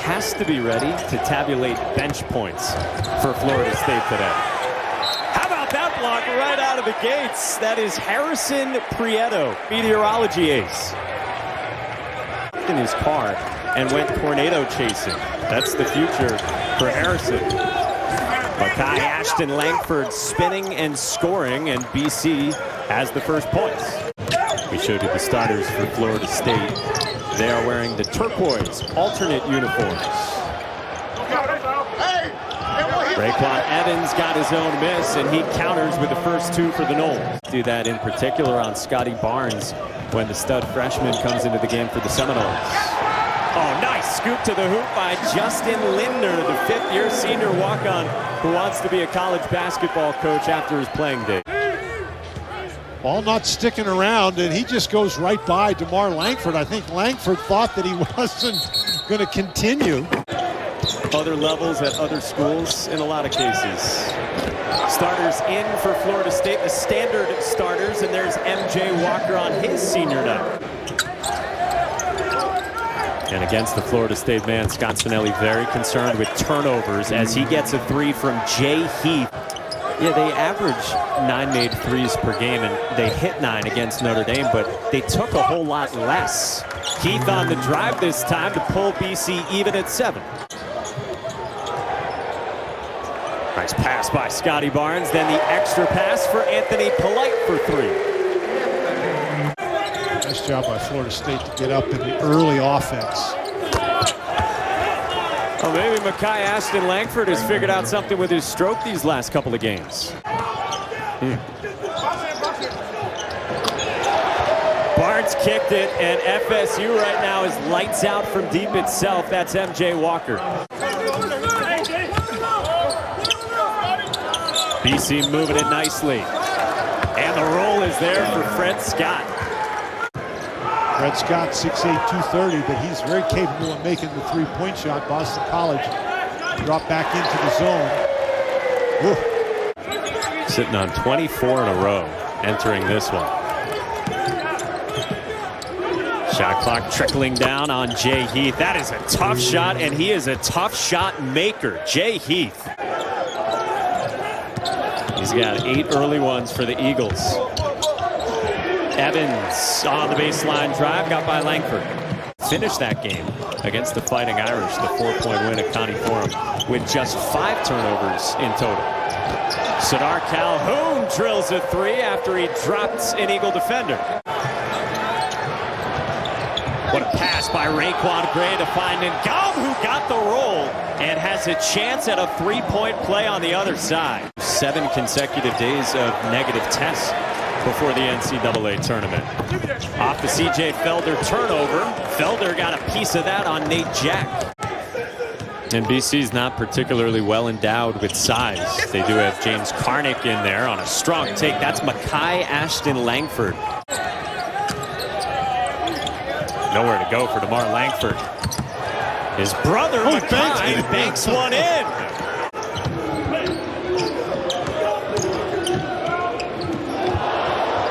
has to be ready to tabulate bench points for Florida State today. How about that block right out of the gates? That is Harrison Prieto, meteorology ace. In his car and went tornado chasing. That's the future for Harrison. Makai Ashton Langford spinning and scoring, and BC has the first points. We showed you the starters for Florida State. They are wearing the turquoise alternate uniforms. RaiQuan Evans got his own miss, and he counters with the first two for the Noles. Do that in particular on Scotty Barnes when the stud freshman comes into the game for the Seminoles. Oh, nice scoop to the hoop by Justin Lindner, the fifth-year senior walk-on who wants to be a college basketball coach after his playing day. Ball not sticking around, and he just goes right by DeMar Langford. I think Langford thought that he wasn't going to continue. Other levels at other schools in a lot of cases. Starters in for Florida State, the standard starters, and there's MJ Walker on his senior night. And against the Florida State man, Scott Spinelli very concerned with turnovers as he gets a three from Jay Heath. Yeah, they average 9 made threes per game, and they hit 9 against Notre Dame, but they took a whole lot less. Heath on the drive this time to pull BC even at 7. Nice pass by Scotty Barnes, then the extra pass for Anthony Polite for 3. Nice job by Florida State to get up in the early offense. Oh, maybe Makai Ashton Langford has figured out something with his stroke these last couple of games. Barnes kicked it, and FSU right now is lights out from deep itself. That's MJ Walker. BC moving it nicely. And the roll is there for Fred Scott. Fred Scott, 6'8", 230, but he's very capable of making the three-point shot. Boston College dropped back into the zone. Woo. Sitting on 24 in a row, entering this one. Shot clock trickling down on Jay Heath. That is a tough shot, and he is a tough shot maker. Jay Heath. He's got 8 early ones for the Eagles. Evans on the baseline drive, got by Langford. Finished that game against the Fighting Irish, the 4-point win at Connie Forum, with just 5 turnovers in total. Sadar Calhoun drills a 3 after he dropped an Eagle defender. What a pass by RaiQuan Gray to find Ngam, who got the roll and has a chance at a 3-point play on the other side. 7 consecutive days of negative tests before the NCAA tournament. Off the C.J. Felder turnover. Felder got a piece of that on Nate Jack. And BC's not particularly well endowed with size. They do have James Karnick in there on a strong take. That's Makai Ashton Langford. Nowhere to go for DeMar Langford. His brother, Makai, banks one in.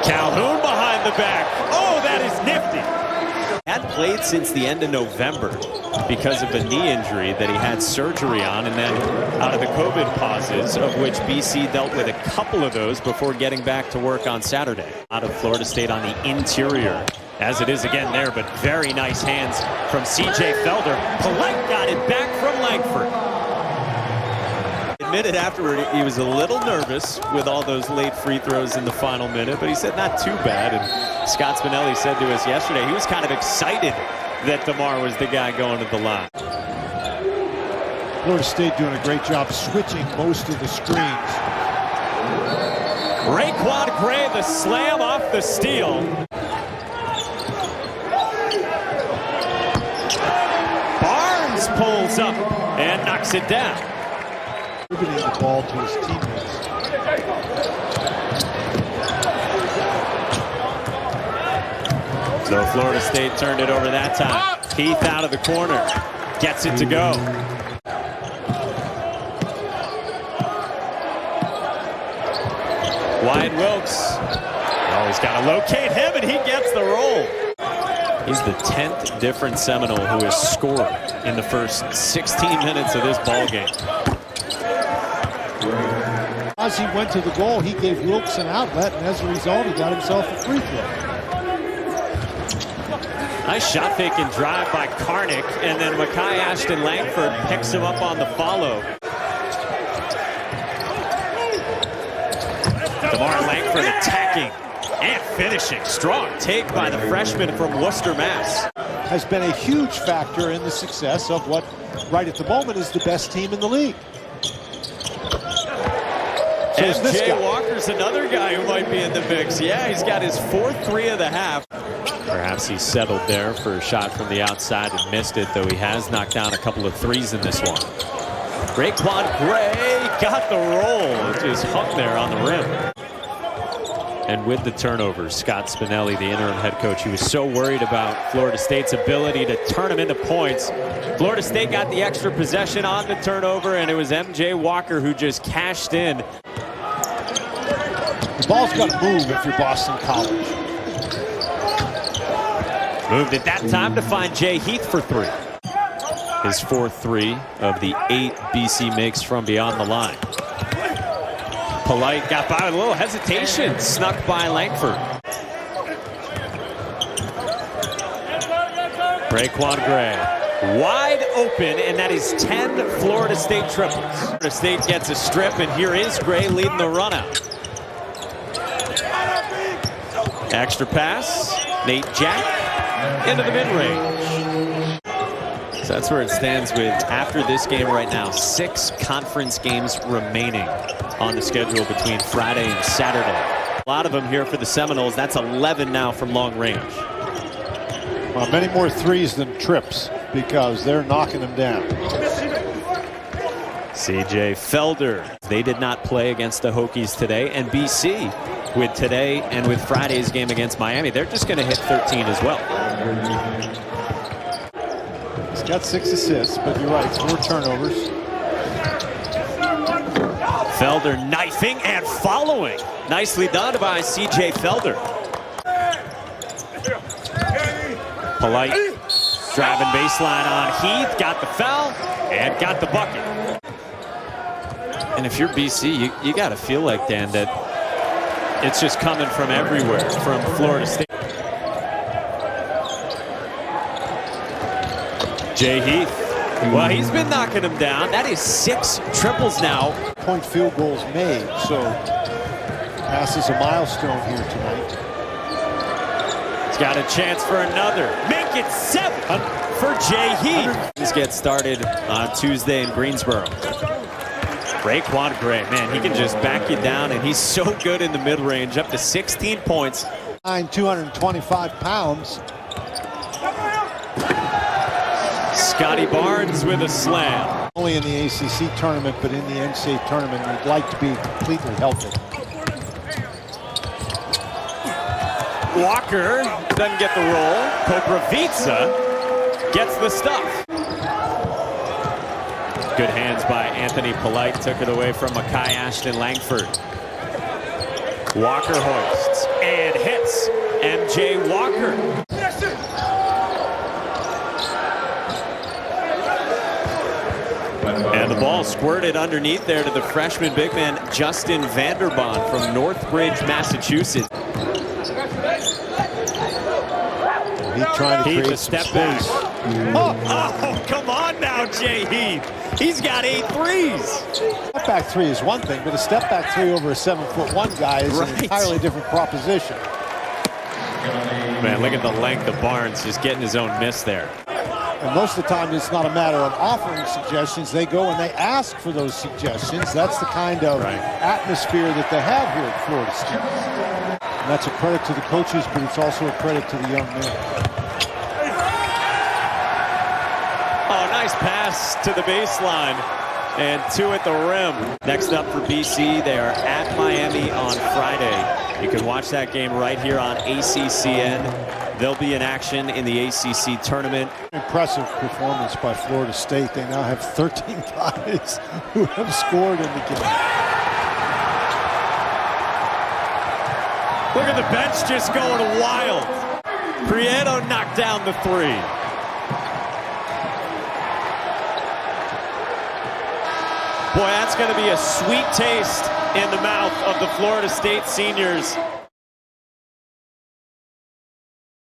Calhoun behind the back. Oh, that is nifty. Hadn't played since the end of November because of a knee injury that he had surgery on, and then out of the COVID pauses, of which BC dealt with a couple of those before getting back to work on Saturday. Out of Florida State on the interior, as it is again there, but very nice hands from C.J. Felder. Polite got it back from Langford. Admitted afterward he was a little nervous with all those late free throws in the final minute, but he said not too bad. And Scott Spinelli said to us yesterday he was kind of excited that DeMar was the guy going to the line. Florida State doing a great job switching most of the screens. RaiQuan Gray, the slam off the steal. Barnes pulls up and knocks it down. Distributing the ball to his teammates. So Florida State turned it over that time. Heath out of the corner. Gets it to go. Wyatt Wilkes. Oh, he's got to locate him, and he gets the roll. He's the 10th different Seminole who has scored in the first 16 minutes of this ball game. As he went to the goal, he gave Wilkes an outlet, and as a result, he got himself a free throw. Nice shot fake and drive by Karnick, and then Makai Ashton Langford picks him up on the follow. DeMar Langford attacking and finishing. Strong take by the freshman from Worcester, Mass. Has been a huge factor in the success of what, right at the moment, is the best team in the league. So MJ Walker's another guy who might be in the mix. Yeah, he's got his 4th three of the half. Perhaps he settled there for a shot from the outside and missed it, though he has knocked down a couple of threes in this one. RaiQuan Gray got the roll. Just hung there on the rim. And with the turnovers, Scott Spinelli, the interim head coach, he was so worried about Florida State's ability to turn them into points. Florida State got the extra possession on the turnover, and it was MJ Walker who just cashed in. The ball's got to move if you're Boston College. Moved at that time to find Jay Heath for 3. His 4th three of the 8 BC makes from beyond the line. Polite got by with a little hesitation, snuck by Langford. RaiQuan Gray wide open, and that is 10 Florida State triples. Florida State gets a strip, and here is Gray leading the run out. Extra pass, Nate Jack into the mid-range. So that's where it stands with, after this game right now, 6 conference games remaining on the schedule between Friday and Saturday. A lot of them here for the Seminoles. That's 11 now from long range. Well, many more threes than trips because they're knocking them down. CJ Felder. They did not play against the Hokies today, and BC with today and with Friday's game against Miami, they're just going to hit 13 as well. He's got 6 assists, but you're right, 4 turnovers. Felder knifing and following. Nicely done by CJ Felder. Polite driving baseline on Heath, got the foul and got the bucket. And if you're BC, you got to feel like, Dan, that it's just coming from everywhere, from Florida State. Jay Heath, well, he's been knocking him down. That is 6 triples now. Point field goals made, so passes a milestone here tonight. He's got a chance for another. Make it 7 for Jay Heath. Let's get started on Tuesday in Greensboro. RaiQuan Gray, man, he can just back you down, and he's so good in the mid-range, up to 16 points. 225 pounds. Scotty Barnes with a slam. Only in the ACC tournament, but in the NCAA tournament, you'd like to be completely healthy. Walker doesn't get the roll. Popravica gets the stuff. Good hands by Anthony Polite. Took it away from Makai Ashton Langford. Walker hoists and hits MJ Walker. And the ball squirted underneath there to the freshman big man Justin Vanderbond from Northbridge, Massachusetts. He's trying to create a step back. Oh, come on now, Jay Heath. He's got 8 threes. Step back 3 is one thing, but a step back 3 over a 7'1" guy is an entirely different proposition. Man, look at the length of Barnes just getting his own miss there. And most of the time, it's not a matter of offering suggestions. They go and they ask for those suggestions. That's the kind of atmosphere that they have here at Florida State. And that's a credit to the coaches, but it's also a credit to the young men. Oh, nice pass to the baseline. And 2 at the rim. Next up for BC, they are at Miami on Friday. You can watch that game right here on ACCN. They'll be in action in the ACC tournament. Impressive performance by Florida State. They now have 13 guys who have scored in the game. Look at the bench just going wild. Prieto knocked down the three. Boy, that's going to be a sweet taste in the mouth of the Florida State seniors.